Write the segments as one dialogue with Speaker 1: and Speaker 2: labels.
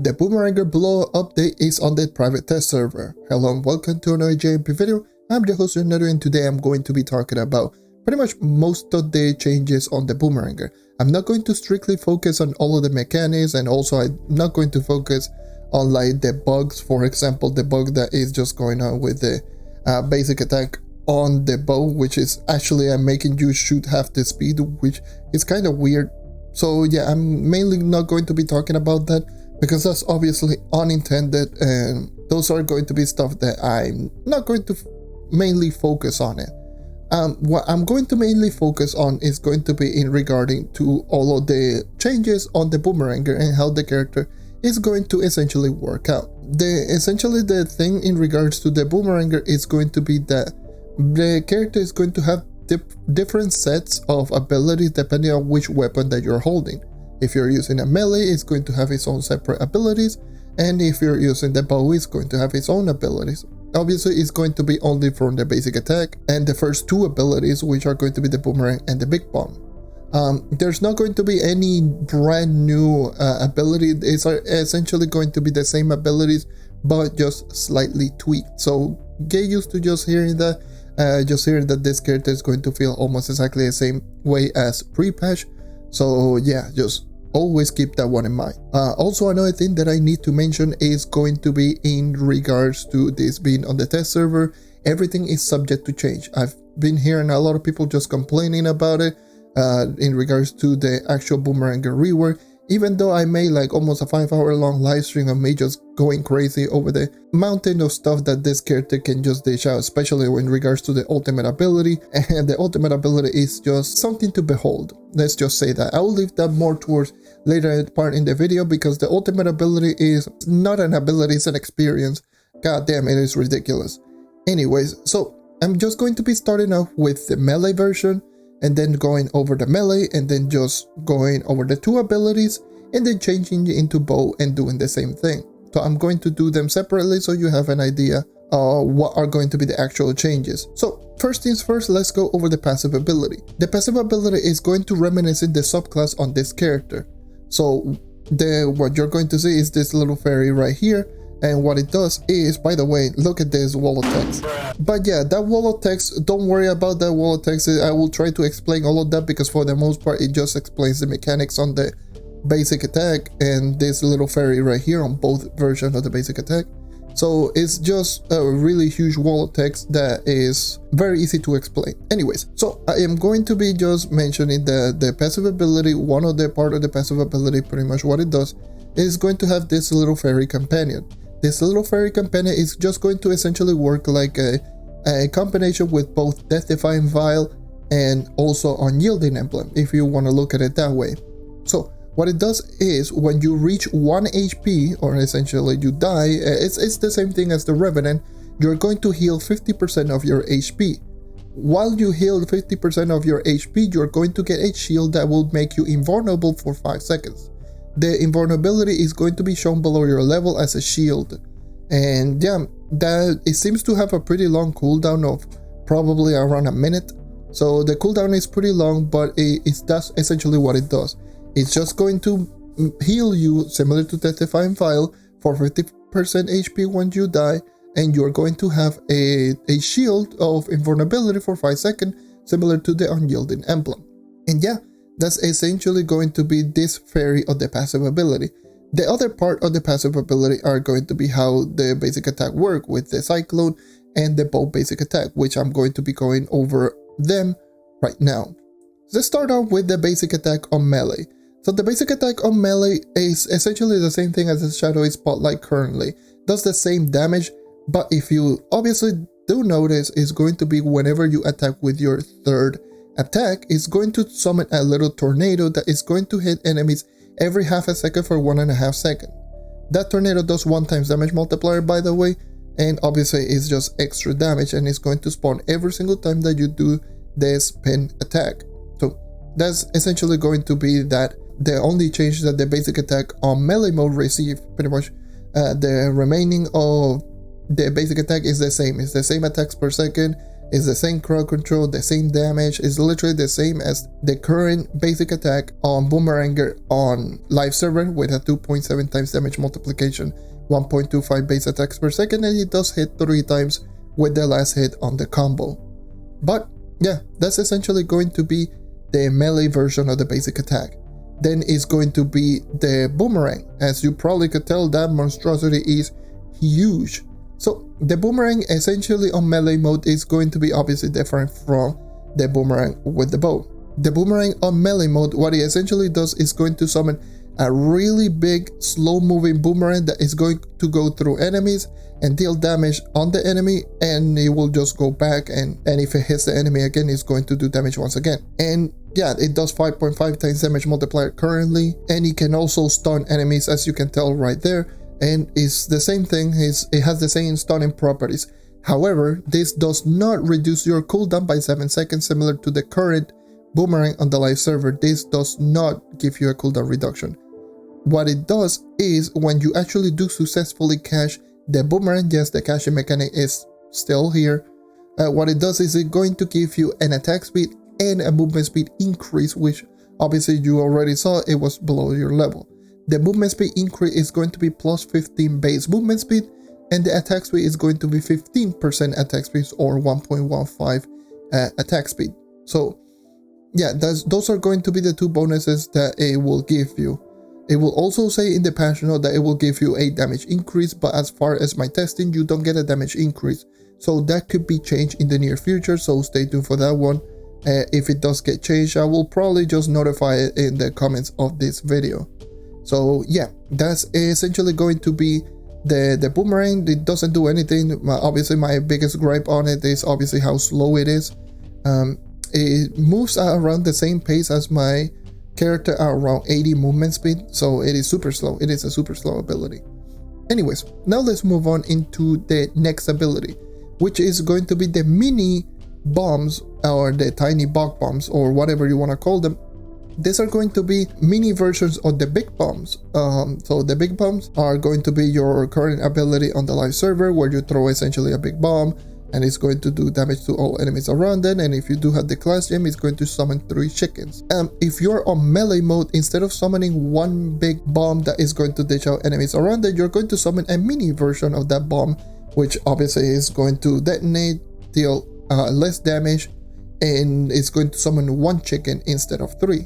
Speaker 1: The Boomeranger blow update is on the private test server. Hello and welcome to another JMP video. I'm the host JonNario, and today I'm going to be talking about pretty much most of the changes on the Boomeranger. I'm not going to strictly focus on all of the mechanics, and also I'm not going to focus on like the bugs. For example, the bug that is just going on with the basic attack on the bow, which is actually making you shoot half the speed, which is kind of weird. So yeah, I'm mainly not going to be talking about that, because that's obviously unintended, and those are going to be stuff that I'm not going to mainly focus on it. What I'm going to mainly focus on is going to be in regarding to all of the changes on the Boomeranger and how the character is going to essentially work out. Essentially the thing in regards to the Boomeranger is going to be that the character is going to have different sets of abilities depending on which weapon that you're holding. If you're using a melee, it's going to have its own separate abilities, and if you're using the bow, it's going to have its own abilities. Obviously, it's going to be only from the basic attack and the first two abilities, which are going to be the boomerang and the big bomb. There's not going to be any brand new ability. It's essentially going to be the same abilities, but just slightly tweaked. So get used to just hearing that. Just hearing that this character is going to feel almost exactly the same way as pre-patch. So yeah, just always keep that one in mind. Also, another thing that I need to mention is going to be in regards to this being on the test server. Everything is subject to change. I've been hearing a lot of people just complaining about it in regards to the actual Boomeranger rework, even though I made like almost a 5-hour long live stream of me just going crazy over the mountain of stuff that this character can just dish out, especially in regards to the ultimate ability. And the ultimate ability is just something to behold. Let's just say that. I will leave that more towards later part in the video, because the ultimate ability is not an ability, it's an experience. God damn, it is ridiculous. Anyways, so I'm just going to be starting off with the melee version, and then going over the melee, and then just going over the two abilities, and then changing it into bow and doing the same thing. So I'm going to do them separately so you have an idea of what are going to be the actual changes. So first things first, let's go over the passive ability. The passive ability is going to reminisce in the subclass on this character. So what you're going to see is this little fairy right here. And what it does is, by the way, look at this wall of text. But yeah, that wall of text, don't worry about that wall of text. I will try to explain all of that, because for the most part, it just explains the mechanics on the basic attack and this little fairy right here on both versions of the basic attack. So it's just a really huge wall of text that is very easy to explain. Anyways, so I am going to be just mentioning the passive ability. One of the part of the passive ability, pretty much what it does, is going to have this little fairy companion. This little fairy companion is just going to essentially work like a combination with both Death-Defying Vial and also Unyielding Emblem, if you want to look at it that way. So what it does is, when you reach 1 HP, or essentially you die, it's the same thing as the Revenant, you're going to heal 50% of your HP. While you heal 50% of your HP, you're going to get a shield that will make you invulnerable for 5 seconds. The invulnerability is going to be shown below your level as a shield, and yeah, that it seems to have a pretty long cooldown of probably around a minute. So the cooldown is pretty long, but that's essentially what it does. It's just going to heal you similar to Death-Defying Vial for 50% HP when you die, and you're going to have a shield of invulnerability for 5 seconds, similar to the Unyielding Emblem. And yeah, that's essentially going to be this fairy of the passive ability. The other part of the passive ability are going to be how the basic attack work with the Cyclone and the bow basic attack, which I'm going to be going over them right now. Let's start off with the basic attack on melee. So the basic attack on melee is essentially the same thing as the Shadowy Spotlight currently. Does the same damage, but if you obviously do notice, is going to be whenever you attack with your third attack, is going to summon a little tornado that is going to hit enemies every half a second for 1.5 seconds. That tornado does 1 times damage multiplier, by the way, and obviously it's just extra damage, and it's going to spawn every single time that you do this pin attack. So that's essentially going to be that. The only change that the basic attack on melee mode receive, pretty much the remaining of the basic attack is the same. It's the same attacks per second, It's the same crowd control, the same damage. It's literally the same as the current basic attack on Boomeranger on live server with a 2.7 times damage multiplication, 1.25 base attacks per second, and it does hit 3 times with the last hit on the combo. But yeah, that's essentially going to be the melee version of the basic attack. Then it's going to be the boomerang. As you probably could tell, that monstrosity is huge. So the boomerang essentially on melee mode is going to be obviously different from the boomerang with the bow. The boomerang on melee mode, what it essentially does is going to summon a really big slow moving boomerang that is going to go through enemies and deal damage on the enemy, and it will just go back, and if it hits the enemy again, it's going to do damage once again. And yeah, it does 5.5 times damage multiplier currently, and it can also stun enemies, as you can tell right there. And it's the same thing, it has the same stunning properties. However, this does not reduce your cooldown by 7 seconds, similar to the current boomerang on the live server. This does not give you a cooldown reduction. What it does is, when you actually do successfully cache the boomerang, yes, the caching mechanic is still here. What it does is it's going to give you an attack speed and a movement speed increase, which obviously you already saw it was below your level. The movement speed increase is going to be plus 15 base movement speed, and the attack speed is going to be 15% attack speed, or 1.15 attack speed. So yeah, those are going to be the 2 bonuses that it will give you. It will also say in the patch note that it will give you a damage increase, but as far as my testing, you don't get a damage increase. So that could be changed in the near future, so stay tuned for that one. If it does get changed, I will probably just notify it in the comments of this video. So yeah, that's essentially going to be the boomerang. It doesn't do anything. Obviously, my biggest gripe on it is obviously how slow it is. It moves at around the same pace as my character at around 80 movement speed, so it is super slow. It is a super slow ability. Anyways, now let's move on into the next ability, which is going to be the mini bombs, or the tiny bug bombs, or whatever you want to call them. These are going to be mini versions of the big bombs. So the big bombs are going to be your current ability on the live server, where you throw essentially a big bomb and it's going to do damage to all enemies around it. And if you do have the class gem, it's going to summon 3 chickens. If you're on melee mode, instead of summoning one big bomb that is going to dish out enemies around it, you're going to summon a mini version of that bomb, which obviously is going to detonate, deal less damage, and it's going to summon 1 chicken instead of 3.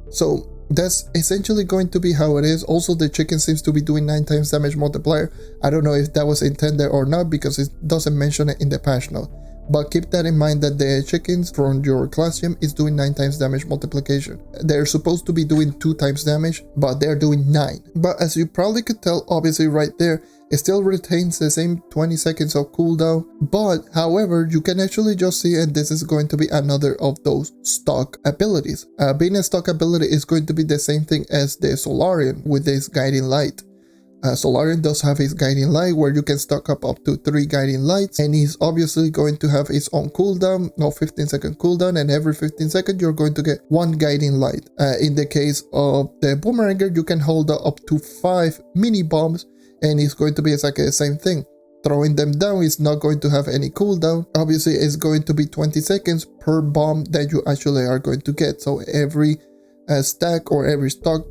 Speaker 1: So that's essentially going to be how it is. Also, the chicken seems to be doing 9 times damage multiplier. I don't know if that was intended or not, because it doesn't mention it in the patch note. But keep that in mind, that the chickens from your class gem is doing 9 times damage multiplication. They're supposed to be doing 2 times damage, but they're doing 9. But as you probably could tell, obviously right there, it still retains the same 20 seconds of cooldown. But however, you can actually just see, and this is going to be another of those stock abilities. Being a stock ability is going to be the same thing as the Solarian with this guiding light. Solarian does have his guiding light, where you can stock up to 3 guiding lights, and he's obviously going to have his own cooldown, 15-second cooldown, and every 15 seconds you're going to get 1 guiding light. In the case of the Boomeranger, you can hold up to 5 mini bombs, and it's going to be exactly the same thing. Throwing them down is not going to have any cooldown. Obviously, it's going to be 20 seconds per bomb that you actually are going to get. So every stack or every stock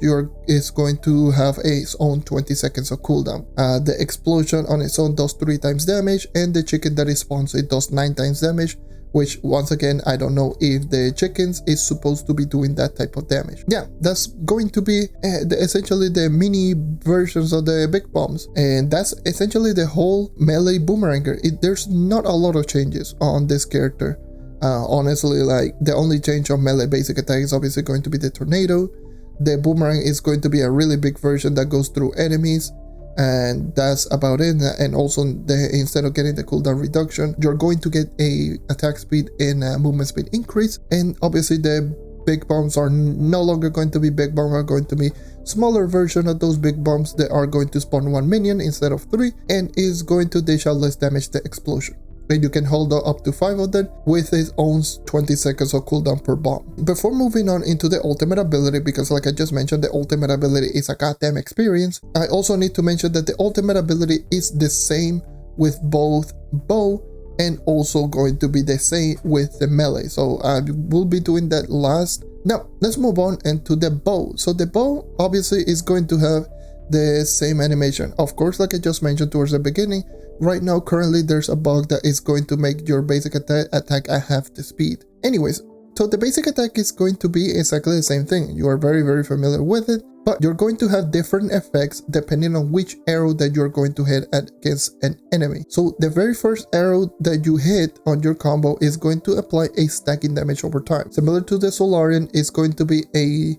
Speaker 1: is going to have its own 20 seconds of cooldown. The explosion on its own does 3 times damage, and the chicken that it spawns, it does 9 times damage, which once again, I don't know if the chickens is supposed to be doing that type of damage. Yeah, that's going to be essentially the mini versions of the big bombs, and that's essentially the whole melee Boomeranger. There's not a lot of changes on this character. Honestly, like, the only change on melee basic attack is obviously going to be the tornado. The boomerang is going to be a really big version that goes through enemies, and that's about it. And also, instead of getting the cooldown reduction, you're going to get a attack speed and a movement speed increase. And obviously the big bombs are no longer going to be big bombs, are going to be smaller version of those big bombs that are going to spawn 1 minion instead of 3, and is going to dish out less damage to explosion. And you can hold up to 5 of them with its own 20 seconds of cooldown per bomb. Before moving on into the ultimate ability, because like I just mentioned, the ultimate ability is a goddamn experience, I also need to mention that the ultimate ability is the same with both bow and also going to be the same with the melee. So I will be doing that last. Now let's move on into the bow. So the bow obviously is going to have the same animation. Of course, like I just mentioned towards the beginning, right now currently there's a bug that is going to make your basic attack at half the speed. Anyways, so the basic attack is going to be exactly the same thing. You are very familiar with it, but you're going to have different effects depending on which arrow that you're going to hit against an enemy. So the very first arrow that you hit on your combo is going to apply a stacking damage over time. Similar to the Solarian, it's going to be a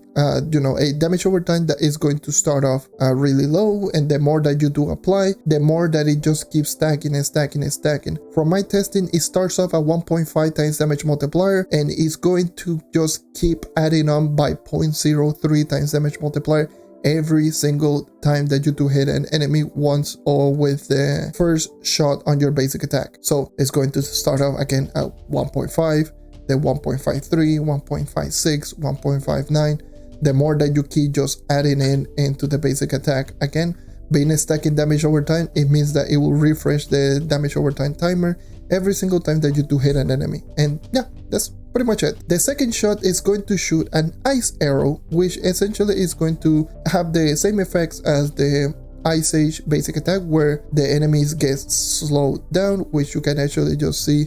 Speaker 1: damage over time that is going to start off really low, and the more that you do apply, the more that it just keeps stacking and stacking and stacking. From my testing, it starts off at 1.5 times damage multiplier, and it's going to just keep adding on by 0.03 times damage multiplier every single time that you do hit an enemy once or with the first shot on your basic attack. So it's going to start off again at 1.5, then 1.53, 1.56, 1.59. The more that you keep just adding into the basic attack, again, being stacking damage over time, it means that it will refresh the damage over time timer every single time that you do hit an enemy. And yeah, that's pretty much it. The second shot is going to shoot an ice arrow, which essentially is going to have the same effects as the Ice Age basic attack, where the enemies get slowed down, which you can actually just see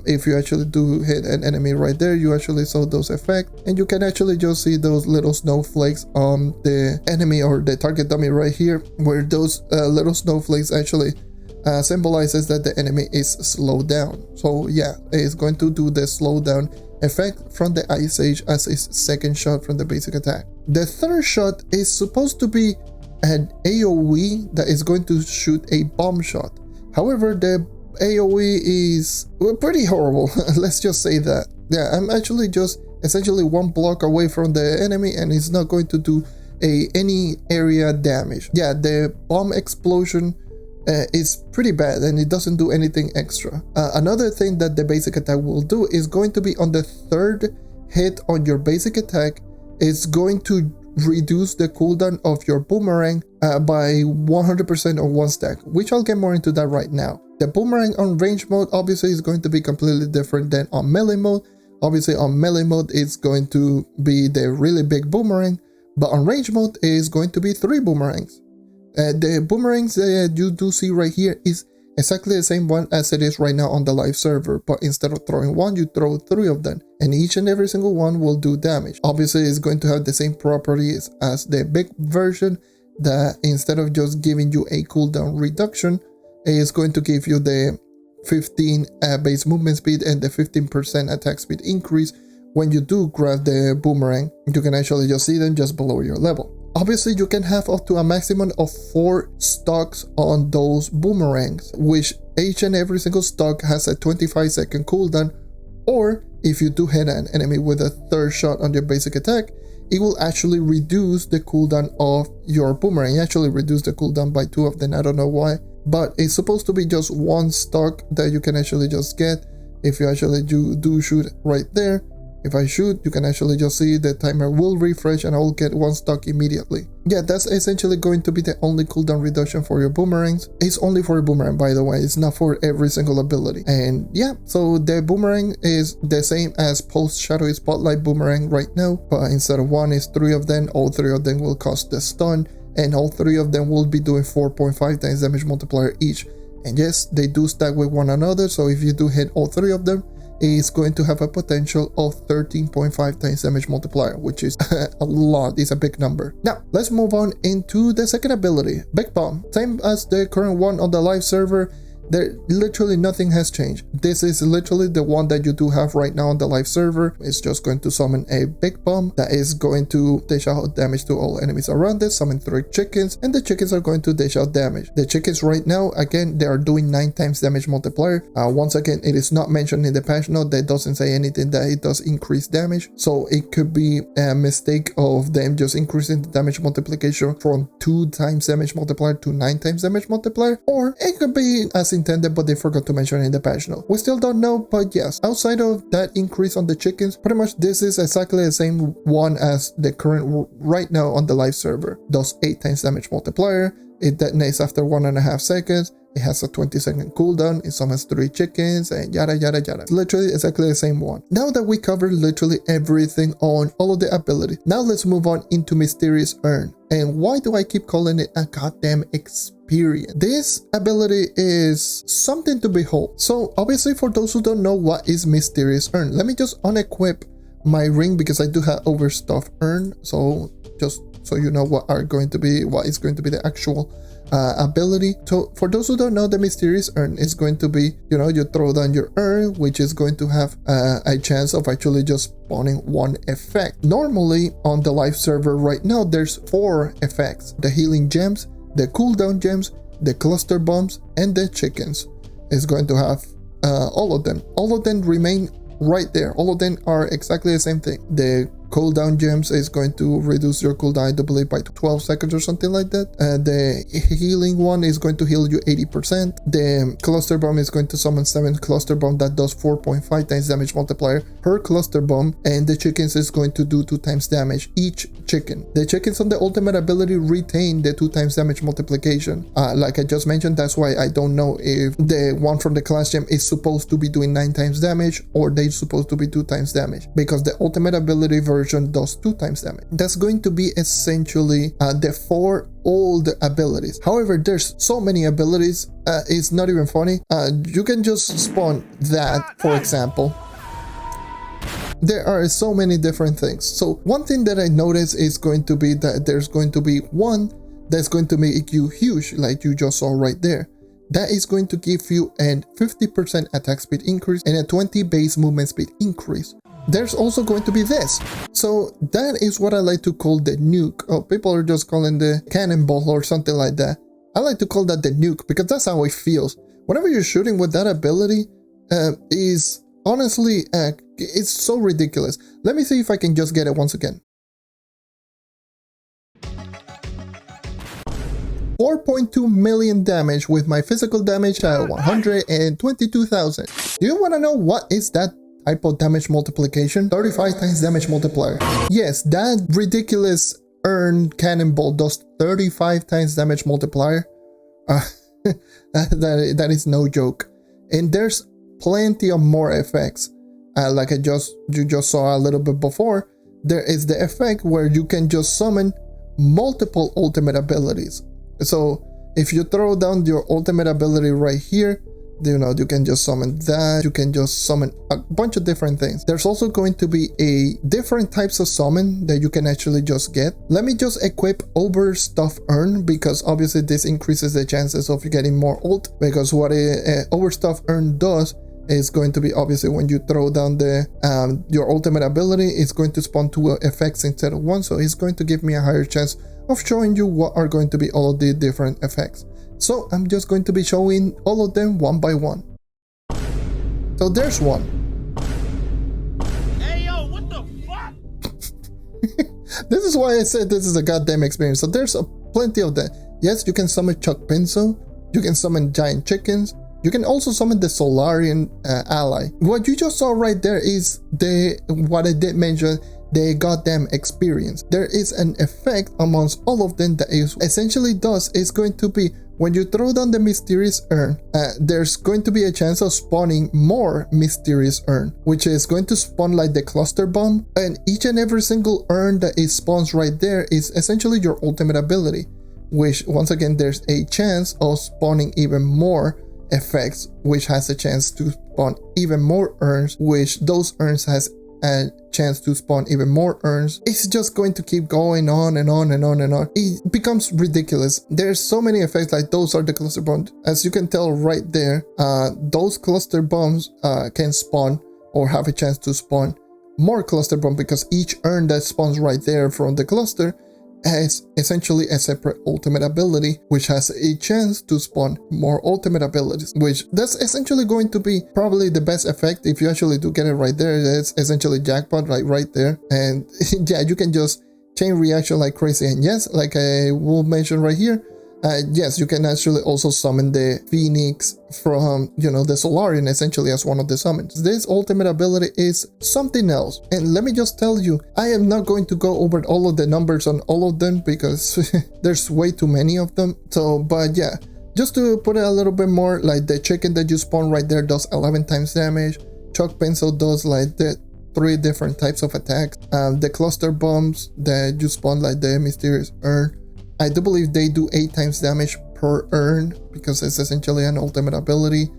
Speaker 1: if you actually do hit an enemy right there. You actually saw those effects, and you can actually just see those little snowflakes on the enemy or the target dummy right here, where those little snowflakes actually symbolizes that the enemy is slowed down. So yeah, it's going to do the slowdown effect from the Ice Age as its second shot from the basic attack. The third shot is supposed to be an AoE that is going to shoot a bomb shot. However, the AoE is pretty horrible. Let's just say that. Yeah, I'm actually just essentially one block away from the enemy, and it's not going to do any area damage. Yeah, the bomb explosion is pretty bad, and it doesn't do anything extra. Another thing that the basic attack will do is going to be on the third hit on your basic attack. It's going to reduce the cooldown of your boomerang by 100% on one stack, which I'll get more into that right now. The boomerang on range mode obviously is going to be completely different than on melee mode. Obviously on melee mode it's going to be the really big boomerang, but on range mode is going to be 3 boomerangs. The boomerangs that you do see right here is exactly the same one as it is right now on the live server, but instead of throwing one, you throw 3 of them, and each and every single one will do damage. Obviously it's going to have the same properties as the big version, that instead of just giving you a cooldown reduction, it is going to give you the 15 base movement speed and the 15% attack speed increase when you do grab the boomerang. You can actually just see them just below your level. Obviously, you can have up to a maximum of 4 stocks on those boomerangs, which each and every single stock has a 25-second cooldown, or if you do hit an enemy with a third shot on your basic attack, it will actually reduce the cooldown of your boomerang. It actually reduced the cooldown by 2 of them, I don't know why, but it's supposed to be just 1 stock that you can actually just get if you actually do shoot right there. If I shoot, you can actually just see the timer will refresh and I will get 1 stock immediately. Yeah, that's essentially going to be the only cooldown reduction for your boomerangs. It's only for a boomerang, by the way. It's not for every single ability. And yeah, so the boomerang is the same as post Shadowy Spotlight boomerang right now, but instead of 1, it's 3 of them. All 3 of them will cost the stun, and all 3 of them will be doing 4.5 times damage multiplier each. And yes, they do stack with one another, so if you do hit all 3 of them, is going to have a potential of 13.5 times damage multiplier, which is a lot. It's a big number. Now let's move on into the second ability, Big Bomb. Same as the current one on the live server. There literally nothing has changed. This is literally the one that you do have right now on the live server. It's just going to summon a big bomb that is going to dish out damage to all enemies around it, summon 3 chickens, and the chickens are going to dish out damage. The chickens right now, again, they are doing 9 times damage multiplier. Once again, it is not mentioned in the patch note. That doesn't say anything that it does increase damage, so it could be a mistake of them just increasing the damage multiplication from 2 times damage multiplier to 9 times damage multiplier, or it could be as intended, but they forgot to mention it in the patch note. We still don't know, but yes, outside of that increase on the chickens, pretty much this is exactly the same one as the current right now on the live server. Does 8 times damage multiplier, it detonates after 1.5 seconds, it has a 20-second cooldown, it summons 3 chickens, and yada yada yada. It's literally exactly the same one. Now that we covered literally everything on all of the abilities, now let's move on into Mysterious Urn. And why do I keep calling it a goddamn experience? This ability is something to behold. So obviously, for those who don't know what is Mysterious Urn, let me just unequip my ring because I do have Overstuffed Urn. So just so you know what is going to be the actual ability. So for those who don't know, the Mysterious Urn is going to be, you know, you throw down your urn, which is going to have a chance of actually just spawning one effect. Normally on the live server right now, there's 4 effects: the healing gems, the cooldown gems, the cluster bombs, and the chickens. Is going to have all of them. All of them remain right there. All of them are exactly the same thing. The cooldown gems is going to reduce your cooldown, I do believe, by 12 seconds or something like that. The healing one is going to heal you 80%. The cluster bomb is going to summon 7 cluster bomb that does 4.5 times damage multiplier per cluster bomb, and the chickens is going to do 2 times damage each chicken. The chickens on the ultimate ability retain the 2 times damage multiplication. Like I just mentioned, that's why I don't know if the one from the class gem is supposed to be doing 9 times damage or they're supposed to be 2 times damage, because the ultimate ability version does 2 times damage. That's going to be essentially the 4 old abilities. However, there's so many abilities, it's not even funny. You can just spawn that, for example. There are so many different things. So one thing that I noticed is going to be that there's going to be one that's going to make you huge, like you just saw right there. That is going to give you a 50% attack speed increase and a 20 base movement speed increase. There's also going to be this. So that is what I like to call the nuke. Oh, people are just calling the cannonball or something like that. I like to call that the nuke because that's how it feels. Whenever you're shooting with that ability, is honestly, it's so ridiculous. Let me see if I can just get it once again. 4.2 million damage with my physical damage at 122,000. Do you want to know what is that type of damage multiplication? 35 times damage multiplier. Yes, that ridiculous urn cannonball does 35 times damage multiplier. That is no joke. And there's plenty of more effects. Like you just saw a little bit before, there is the effect where you can just summon multiple ultimate abilities. So if you throw down your ultimate ability right here, you know, you can just summon that, you can just summon a bunch of different things. There's also going to be a different types of summon that you can actually just get. Let me just equip Overstuffed Urn, because obviously this increases the chances of you getting more ult, because what Overstuffed Urn does is going to be, obviously, when you throw down the your ultimate ability, it's going to spawn 2 effects instead of 1, so it's going to give me a higher chance of showing you what are going to be all of the different effects. So I'm just going to be showing all of them one by one. So there's one.
Speaker 2: Hey yo, what the fuck?
Speaker 1: This is why I said this is a goddamn experience. So there's plenty of that. Yes, you can summon Chuck Pinso, you can summon giant chickens, you can also summon the Solarian ally. What you just saw right there is what I did mention, the goddamn experience. There is an effect amongst all of them that is essentially is going to be when you throw down the Mysterious Urn, there's going to be a chance of spawning more Mysterious Urn, which is going to spawn like the cluster bomb, and each and every single urn that is spawns right there is essentially your ultimate ability, which once again there's a chance of spawning even more effects, which has a chance to spawn even more urns, which those urns has a chance to spawn even more urns. It's just going to keep going on and on and on and on. It becomes ridiculous. There's so many effects, like those are the cluster bombs. As you can tell right there, those cluster bombs can spawn or have a chance to spawn more cluster bomb, because each urn that spawns right there from the cluster has essentially a separate ultimate ability, which has a chance to spawn more ultimate abilities, which that's essentially going to be probably the best effect if you actually do get it right there. That's essentially jackpot right there. And yeah, you can just chain reaction like crazy. And yes, like I will mention right here, Yes, you can actually also summon the Phoenix from, the Solarian essentially as one of the summons. This ultimate ability is something else. And let me just tell you, I am not going to go over all of the numbers on all of them because there's way too many of them. So, but yeah, just to put it a little bit more, like the chicken that you spawn right there does 11 times damage. Chalk Pencil does like the 3 different types of attacks. The cluster bombs that you spawn like the mysterious urn, I do believe they do 8 times damage per urn because it's essentially an ultimate ability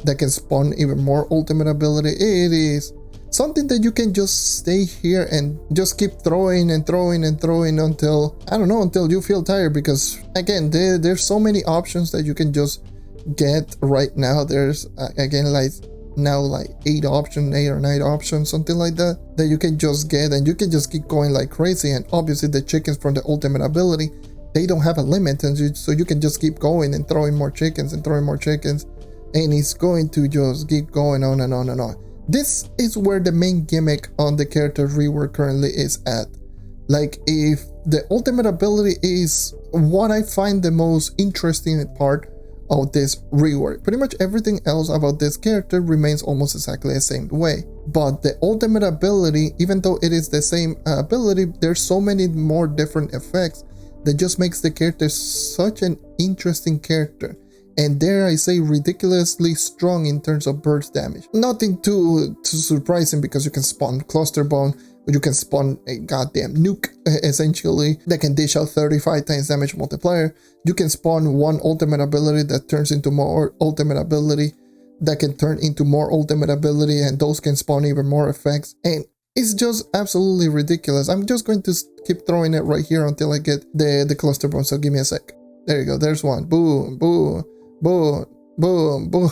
Speaker 1: that can spawn even more ultimate ability. It is something that you can just stay here and just keep throwing and throwing and throwing until, I don't know, until you feel tired, because again, there's so many options that you can just get right now. There's again like 8 options, 8 or 9 options, something like that you can just get, and you can just keep going like crazy. And obviously the chickens from the ultimate ability, they don't have a limit, and so you can just keep going and throwing more chickens and throwing more chickens, and it's going to just keep going on and on and on. This is where the main gimmick on the character rework currently is at. Like, if the ultimate ability is what I find the most interesting part of this rework, pretty much everything else about this character remains almost exactly the same way. But the ultimate ability, even though it is the same ability, there's so many more different effects that just makes the character such an interesting character, and dare I say ridiculously strong in terms of burst damage. Nothing too surprising, because you can spawn cluster bomb, or you can spawn a goddamn nuke essentially that can dish out 35 times damage multiplier. You can spawn one ultimate ability that turns into more ultimate ability that can turn into more ultimate ability, and those can spawn even more effects, and it's just absolutely ridiculous. I'm just going to keep throwing it right here until I get the cluster bomb, so give me a sec. There you go, there's one. Boom, boom, boom, boom, boom.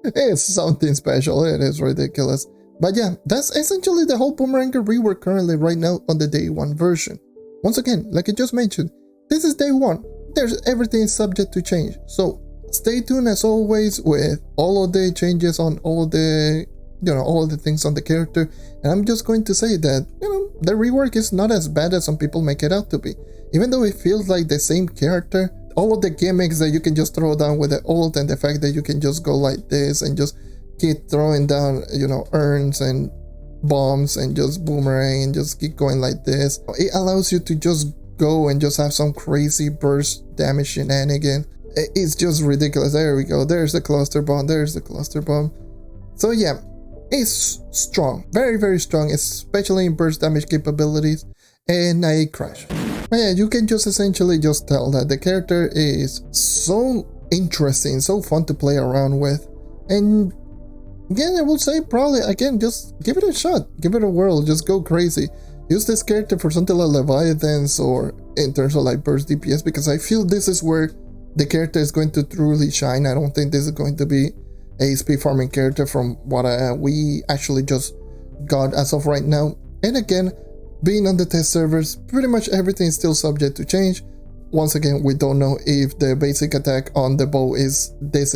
Speaker 1: It's something special, it is ridiculous. But yeah, that's essentially the whole Boomeranger rework currently right now on the day 1 version. Once again, like I just mentioned, this is day 1. Everything is subject to change. So stay tuned as always with all of the changes on all of the all of the things on the character. And I'm just going to say that, the rework is not as bad as some people make it out to be. Even though it feels like the same character, all of the gimmicks that you can just throw down with the ult, and the fact that you can just go like this and just keep throwing down, urns and bombs and just boomerang and just keep going like this. It allows you to just go and just have some crazy burst damage shenanigan. It's just ridiculous. There we go. There's the cluster bomb. There's the cluster bomb. So yeah, it's strong, very, very strong, especially in burst damage capabilities, and I crash. But yeah, you can just essentially just tell that the character is so interesting, so fun to play around with. And again, I will say probably, again, just give it a shot, give it a whirl, just go crazy. Use this character for something like Leviathans, or in terms of like burst DPS, because I feel this is where the character is going to truly shine. I don't think this is going to be a speed farming character from what we actually just got as of right now. And again, being on the test servers, pretty much everything is still subject to change. Once again, we don't know if the basic attack on the bow is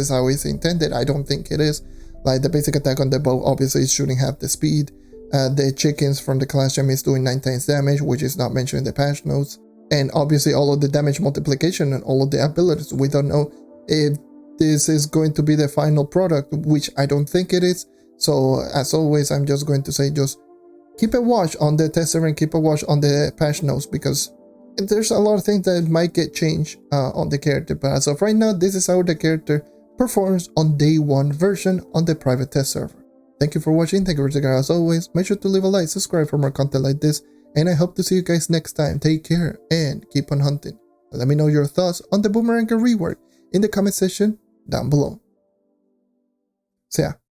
Speaker 1: how it's intended. I don't think it is. Like, the basic attack on the bow obviously is shooting half the speed. The chickens from the class gem is doing 9 times damage, which is not mentioned in the patch notes. And obviously all of the damage multiplication and all of the abilities, we don't know if this is going to be the final product, which I don't think it is. So as always, I'm just going to say, just keep a watch on the tester and keep a watch on the patch notes, because there's a lot of things that might get changed on the character. But as of right now, this is how the character performs on day 1 version on the private test server. Thank you for watching. Thank you for checking out. As always, make sure to leave a like, subscribe for more content like this, and I hope to see you guys next time. Take care and keep on hunting. Let me know your thoughts on the Boomeranger rework in the comment section down below. See ya.